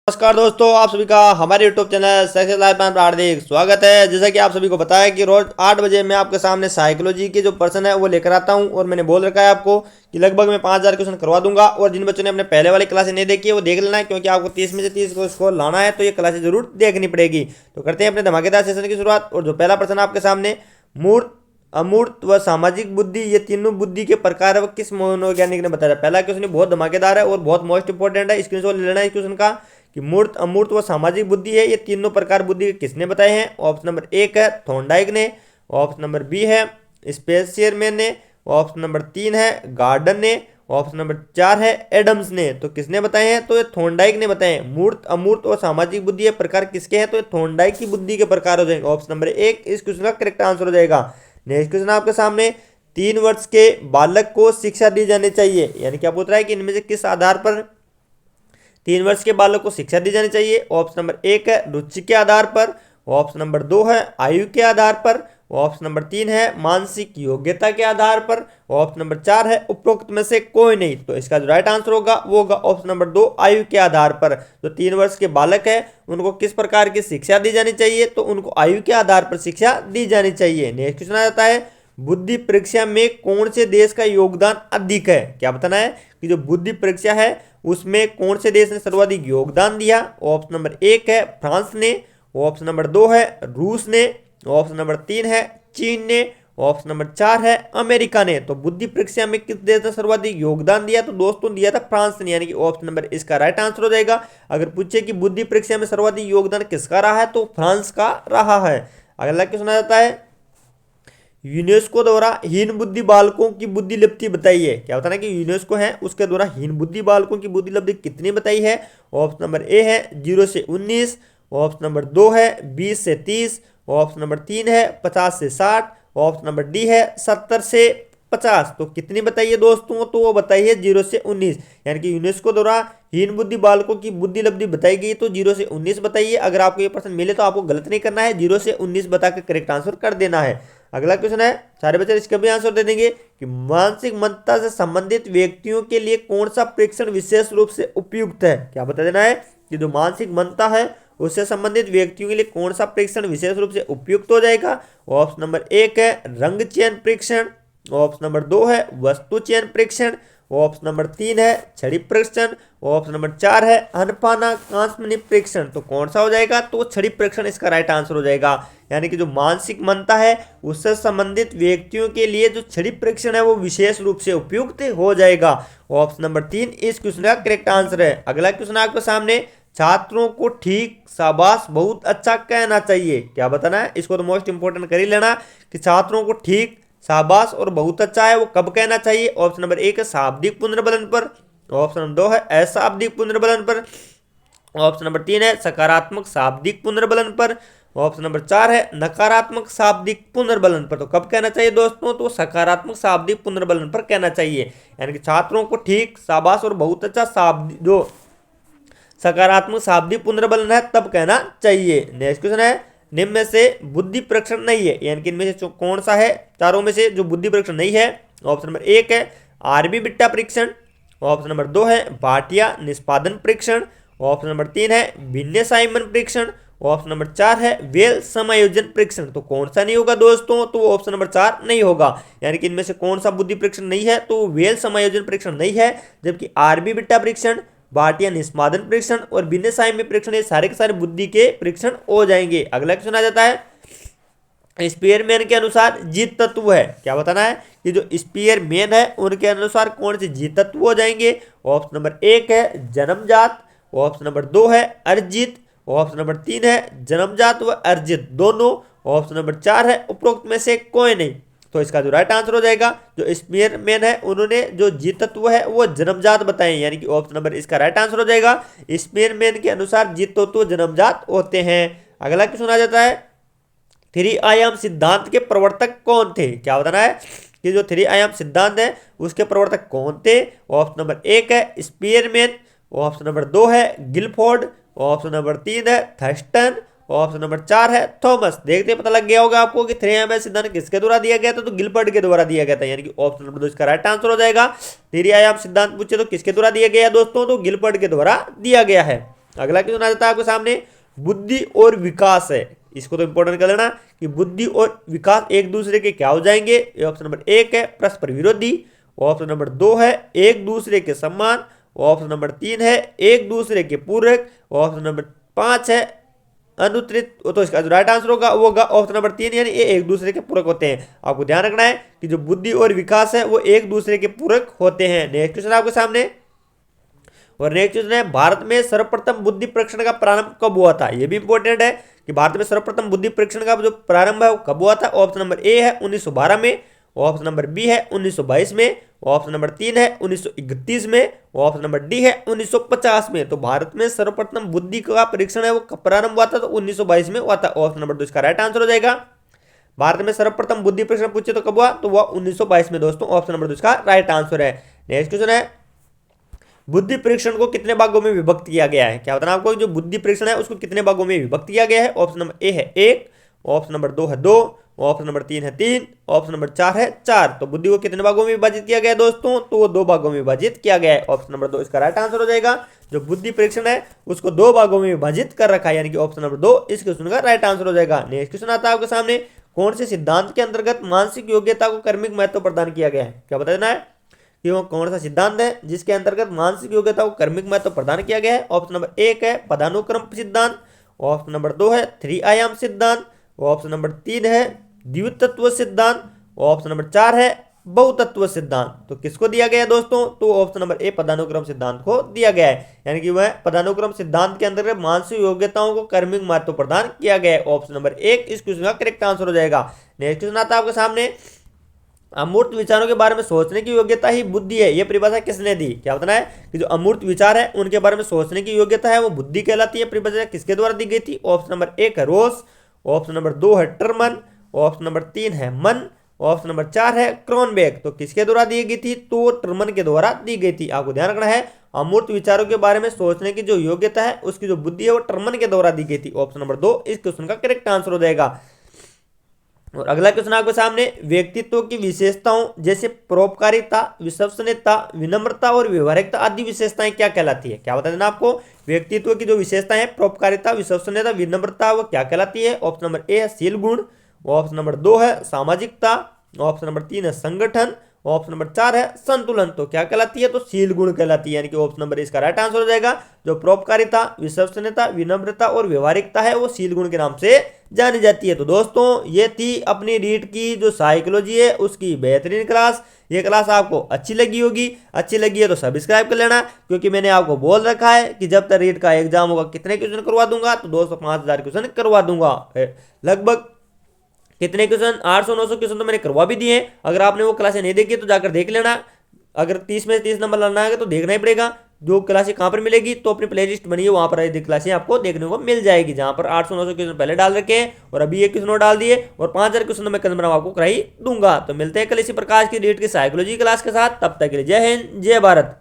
नमस्कार दोस्तों, आप सभी का हमारे YouTube चैनल सक्सेस लाइफ में हार्दिक स्वागत है। जैसा कि आप सभी को पता है कि रोज 8 बजे मैं आपके सामने साइकोलॉजी के जो पर्सन है वो लेकर आता हूं और मैंने बोल रखा है आपको कि लगभग मैं 5000 क्वेश्चन करवा दूंगा। और जिन बच्चों ने अपने पहले वाली क्लासें नहीं देखी है वो देख लेना है, क्योंकि आपको 30 में से 30 को स्कोर लाना है तो ये क्लासें जरूर देखनी पड़ेगी। तो करते हैं अपने धमाकेदार सेशन की शुरुआत। और जो पहला पर्सन आपके सामने, मूर्त, अमूर्त व सामाजिक बुद्धि, ये तीनों बुद्धि के प्रकार व किस मनोवैज्ञानिक ने बताया। पहला क्वेश्चन बहुत धमाकेदार है और बहुत मोस्ट इंपॉर्टेंट है, स्क्रीनशॉट ले लेना है इस क्वेश्चन का कि मूर्त, अमूर्त व सामाजिक बुद्धि है, ये तीनों प्रकार बुद्धि किसने बताए हैं। ऑप्शन नंबर 1 है थॉर्नडाइक ने, ऑप्शन नंबर बी है स्पेसियरमैन ने, ऑप्शन नंबर 3 है गार्डन ने, ऑप्शन नंबर 4 है एडम्स ने। तो किसने बताए हैं? तो ये थॉर्नडाइक ने बताए हैं। मूर्त, अमूर्त और सामाजिक बुद्धि ये प्रकार किसके हैं? तो ये थॉर्नडाइक की बुद्धि के प्रकार हो जाएंगे। ऑप्शन नंबर 1 इस क्वेश्चन का करेक्ट आंसर हो जाएगा। नेक्स्ट क्वेश्चन आपके सामने, 3 वर्ष के बालक को शिक्षा दी जानी चाहिए, यानी क्या पूछ रहा है कि इनमें से किस आधार पर 3 वर्ष के बालक को शिक्षा दी जानी चाहिए। ऑप्शन नंबर 1 है रुचि के आधार पर, ऑप्शन नंबर 2 है आयु के आधार पर, ऑप्शन नंबर 3 है मानसिक योग्यता के आधार पर, ऑप्शन नंबर 4 है उपरोक्त में से कोई नहीं। तो इसका जो राइट आंसर होगा वो होगा ऑप्शन नंबर 2 आयु के आधार पर। जो 3 वर्ष के बालक है उनको किस प्रकार की शिक्षा दी जानी चाहिए? तो उनको आयु के आधार पर शिक्षा दी जानी चाहिए। नेक्स्ट क्वेश्चन आ जाता है, बुद्धि परीक्षा में कौन से देश का योगदान अधिक है? क्या बताना है कि जो बुद्धि परीक्षा है उसमें कौन से देश ने सर्वाधिक योगदान दिया। ऑप्शन नंबर 1 है फ्रांस ने, ऑप्शन नंबर 2 है रूस ने, ऑप्शन नंबर 3 है चीन ने, ऑप्शन नंबर 4 है अमेरिका ने। तो बुद्धि परीक्षा में किस देश ने सर्वाधिक योगदान दिया? तो दोस्तों दिया था फ्रांस ने, यानी कि ऑप्शन नंबर इसका राइट आंसर हो जाएगा। अगर पूछे कि बुद्धि परीक्षा में सर्वाधिक योगदान किसका रहा है तो फ्रांस का रहा है। अगला क्वेश्चन आ जाता है, यूनेस्को द्वारा हीन बुद्धि बालकों की बुद्धि लब्धि बताइए। क्या बताना कि यूनेस्को है उसके द्वारा हीन बुद्धि बालकों की बुद्धि लब्धि कितनी बताई है। ऑप्शन नंबर ए है 0 से 19, ऑप्शन नंबर 2 है 20 से 30, ऑप्शन नंबर 3 है 50 से 60, ऑप्शन नंबर डी है 70 से 50। तो कितनी बताइए दोस्तों? तो वो बताइए 0 से 19, यानी कि यूनेस्को द्वारा हीन बुद्धि बालकों की बुद्धि लब्धि बताई गई तो 0 से 19 बताइए। अगर आपको ये प्रश्न मिले तो आपको गलत नहीं करना है, 0 से 19 बताकर करेक्ट आंसर कर देना है। अगला क्वेश्चन है, सारे बच्चे इसका भी आंसर दे देंगे कि मानसिक मंदता से संबंधित व्यक्तियों के लिए कौन सा परीक्षण विशेष रूप से उपयुक्त है। क्या बता देना है कि जो मानसिक मंदता है उससे संबंधित व्यक्तियों के लिए कौन सा परीक्षण विशेष रूप से उपयुक्त हो जाएगा। ऑप्शन नंबर 1 है रंग चयन परीक्षण, ऑप्शन नंबर 2 है वस्तु चयन परीक्षण, ऑप्शन नंबर 3 है छड़ी परीक्षण, ऑप्शन नंबर 4 है अनपाना कांस्मनी परीक्षण। तो कौन सा हो जाएगा? तो छड़ी परीक्षण इसका राइट आंसर हो जाएगा। यानी कि जो मानसिक मंदता है उससे संबंधित व्यक्तियों के लिए जो छड़ी परीक्षण है वो विशेष रूप से उपयुक्त हो जाएगा। ऑप्शन नंबर 3 इस क्वेश्चन का करेक्ट आंसर है। अगला क्वेश्चन आपके सामने, छात्रों को ठीक, शाबाश, बहुत अच्छा कहना चाहिए। क्या बताना है? इसको तो मोस्ट इंपोर्टेंट कर ही लेना कि छात्रों को ठीक, शाबाश और बहुत अच्छा है वो कब कहना चाहिए। ऑप्शन नंबर 1 है शाब्दिक पुनर्बलन पर, ऑप्शन नंबर 2 है अशाब्दिक पुनर्बलन पर, ऑप्शन नंबर 3 है सकारात्मक शाब्दिक पुनर्बलन पर, ऑप्शन नंबर 4 है नकारात्मक शाब्दिक पुनर्बलन पर। तो कब कहना चाहिए दोस्तों? तो सकारात्मक शाब्दिक पुनर्बलन पर कहना चाहिए। यानी कि छात्रों को ठीक, शाबाश और बहुत अच्छा शाब्दिक जो सकारात्मक शाब्दिक पुनर्बलन है तब कहना चाहिए। नेक्स्ट क्वेश्चन है, निम्न में से बुद्धि परीक्षण नहीं है, यानी कि इनमें से कौन सा है चारों में से जो बुद्धि परीक्षण नहीं है। ऑप्शन नंबर 1 है आरबी बिट्टा परीक्षण, ऑप्शन नंबर 2 है भाटिया निष्पादन परीक्षण, ऑप्शन नंबर 3 है भिन्न साइमन परीक्षण, ऑप्शन नंबर 4 है वेल समायोजन परीक्षण। तो कौन सा नहीं होगा दोस्तों? तो ऑप्शन नंबर 4 नहीं होगा। यानी कि इनमें से कौन सा बुद्धि परीक्षण नहीं है? तो वेल समायोजन परीक्षण नहीं है, जबकि आरबी बिट्टा परीक्षण, भाटिया निष्पादन परीक्षण और भिन्न साइमन परीक्षण ये सारे के सारे बुद्धि के परीक्षण हो जाएंगे। अगला क्वेश्चन आ जाता है, स्पीयरमैन के अनुसार जीत तत्व है। क्या बताना है कि जो स्पीयरमैन है उनके अनुसार कौन से जीत तत्व हो जाएंगे। ऑप्शन नंबर 1 है जन्मजात, ऑप्शन नंबर 2 है अर्जित, ऑप्शन नंबर 3 है जन्मजात व अर्जित दोनों, ऑप्शन नंबर 4 है उपरोक्त में से कोई नहीं। तो इसका जो राइट आंसर हो जाएगा, जो स्पीयरमैन है उन्होंने जो जीत तत्व है वो जन्मजात बताए, यानी कि ऑप्शन नंबर इसका राइट आंसर हो जाएगा। स्पीयरमैन के अनुसार जीत तत्व जन्मजात होते हैं। अगला क्वेश्चन आ जाता है, 3 आयाम सिद्धांत के प्रवर्तक कौन थे। क्या बताना है कि जो 3 आयाम सिद्धांत है उसके प्रवर्तक कौन थे। ऑप्शन नंबर 1 है स्पीयरमैन, ऑप्शन नंबर 2 है गिलफोर्ड, ऑप्शन नंबर 3 है थर्स्टन, ऑप्शन नंबर 4 है थॉमस। देखते पता लग गया होगा आपको कि 3 आयाम सिद्धांत किसके द्वारा दिया गया था, तो गिलफोर्ड के द्वारा दिया गया था, यानी कि ऑप्शन नंबर 2 इसका राइट आंसर हो जाएगा। 3 आयाम सिद्धांत पूछे तो किसके द्वारा दिया गया दोस्तों, तो गिलफोर्ड के द्वारा दिया गया है। अगला क्वेश्चन आ जाता है आपके सामने, बुद्धि और विकास है, इसको तो इंपॉर्टेंट कर लेना कि बुद्धि और विकास एक दूसरे के क्या हो जाएंगे। ये ऑप्शन नंबर 1 है परस्पर विरोधी, ऑप्शन नंबर 2 है एक दूसरे के समान, ऑप्शन नंबर 3 है एक दूसरे के पूरक, ऑप्शन नंबर 5 है अनुत्तरित। तो इसका जो राइट आंसर होगा वो होगा ऑप्शन नंबर 3, यानी ये एक दूसरे के पूरक होते हैं। आपको ध्यान रखना है कि जो बुद्धि और विकास है वो एक दूसरे के पूरक होते हैं। नेक्स्ट क्वेश्चन आपके सामने, और नेक्स्ट क्वेश्चन है, भारत में सर्वप्रथम बुद्धि परीक्षण का प्रारंभ कब हुआ था। ये भी इंपॉर्टेंट है कि भारत में सर्वप्रथम बुद्धि परीक्षण का जो प्रारंभ है वो कब हुआ था। ऑप्शन नंबर ए है 1912 में, ऑप्शन नंबर बी है 1922 में, ऑप्शन नंबर 3 है 1931 में, ऑप्शन नंबर डी है 1950 में। तो भारत में सर्वप्रथम बुद्धि का परीक्षण है वो कब प्रारंभ हुआ था, तो 1922 में हुआ था। ऑप्शन नंबर 2 इसका राइट आंसर हो जाएगा। भारत में सर्वप्रथम बुद्धि परीक्षण पूछे तो कब हुआ, तो वह 1922 में दोस्तों। ऑप्शन नंबर 2 इसका राइट आंसर है। नेक्स्ट क्वेश्चन है, बुद्धि परीक्षण को कितने भागों में विभक्त किया गया है। क्या बताना आपको, जो बुद्धि परीक्षण है उसको कितने भागों में विभक्त किया गया है। ऑप्शन नंबर ए है 1, ऑप्शन नंबर 2 है 2, ऑप्शन नंबर 3 है 3, ऑप्शन नंबर 4 है 4। तो बुद्धि को कितने भागों में विभाजित किया गया है दोस्तों, तो वो 2 भागों में विभाजित किया गया है। ऑप्शन नंबर 2 इसका राइट आंसर हो जाएगा। जो बुद्धि परीक्षण है उसको 2 भागों में विभाजित कर रखा है, यानी कि ऑप्शन नंबर 2 इस क्वेश्चन का राइट आंसर हो जाएगा। नेक्स्ट क्वेश्चन आता है आपके सामने, कौन से सिद्धांत के अंतर्गत मानसिक योग्यता को कर्मिक महत्व प्रदान किया गया है। क्या बता देना है कि वो कौन सा सिद्धांत है जिसके अंतर्गत मानसिक योग्यता को कर्मिक महत्व प्रदान किया गया है। ऑप्शन नंबर 1 है पदानुक्रम सिद्धांत, ऑप्शन नंबर 2 है 3 आयाम सिद्धांत, ऑप्शन नंबर 3 है द्वितत्व सिद्धांत, ऑप्शन नंबर 4 है बहुतत्व सिद्धांत। तो किसको दिया गया है दोस्तों, तो ऑप्शन नंबर ए पदानुक्रम सिद्धांत को दिया गया है, यानी कि वह पदानुक्रम सिद्धांत के अंतर्गत मानसिक योग्यताओं को कर्मिक महत्व प्रदान किया गया है। ऑप्शन नंबर 1 इस क्वेश्चन का करेक्ट आंसर हो जाएगा। नेक्स्ट क्वेश्चन आता है आपके सामने, अमूर्त विचारों के बारे में सोचने की योग्यता ही बुद्धि है, यह परिभाषा किसने दी। क्या बताना है कि जो अमूर्त विचार है उनके बारे में सोचने की योग्यता है वो बुद्धि कहलाती है। परिभाषा किसके द्वारा दी गई थी। ऑप्शन नंबर 1 है रोस, ऑप्शन नंबर 2 है टर्मन, ऑप्शन नंबर 3 है मन, ऑप्शन नंबर 4 है क्रॉनबेक। तो किसके द्वारा दी गई थी, तो टर्मन के द्वारा दी गई थी। आपको ध्यान रखना है अमूर्त विचारों के बारे में सोचने की जो योग्यता है उसकी जो बुद्धि है वो टर्मन के द्वारा दी गई थी। ऑप्शन नंबर 2 इस क्वेश्चन का करेक्ट आंसर हो जाएगा। और अगला क्वेश्चन आपके सामने, व्यक्तित्व की विशेषताओं जैसे परोपकारिता, विश्वसनीयता, विनम्रता और व्यवहारिकता आदि विशेषताएं क्या कहलाती है। क्या बता देना आपको, व्यक्तित्व की जो विशेषताएं हैं परोपकारिता, विश्वसनीयता, विनम्रता वो क्या कहलाती है। ऑप्शन नंबर ए है शील गुण, ऑप्शन नंबर 2 है सामाजिकता, ऑप्शन नंबर 3 है संगठन, ऑप्शन नंबर 4 है संतुलन। तो क्या कहलाती है, तो शील गुण कहलाती है, यानी कि ऑप्शन नंबर इसका राइट आंसर हो जाएगा। जो परोपकारिता, विश्वसनीयता, विनम्रता और व्यवहारिकता है वो शील गुण के नाम से जानी जाती है। तो दोस्तों ये थी अपनी रीट की जो साइकोलॉजी है उसकी बेहतरीन क्लास। ये क्लास आपको अच्छी लगी होगी, अच्छी लगी है तो सब्सक्राइब कर लेना, क्योंकि मैंने आपको बोल रखा है कि जब तक रीट का एग्जाम होगा कितने क्वेश्चन करवा दूंगा, तो 205,000 क्वेश्चन करवा दूंगा। लगभग कितने क्वेश्चन 800-900 क्वेश्चन तो मैंने करवा भी दिए हैं। अगर आपने वो क्लासें नहीं देखी तो जाकर देख लेना। अगर 30 में से 30 नंबर लाना है तो देखना ही पड़ेगा। जो क्लासें कहाँ पर मिलेगी, तो अपनी प्लेलिस्ट बनी है वहाँ पर क्लासें आपको देखने को मिल जाएगी, जहाँ पर 800-900 क्वेश्चन पहले डाल रखे हैं और अभी ये क्वेश्चन और डाल दिए, और 5,000 क्वेश्चन मैं कदम आपको कराई दूंगा। तो मिलते हैं कल इसी प्रकार की रीट की साइकोलॉजी क्लास के साथ। तब तक के लिए जय हिंद, जय भारत।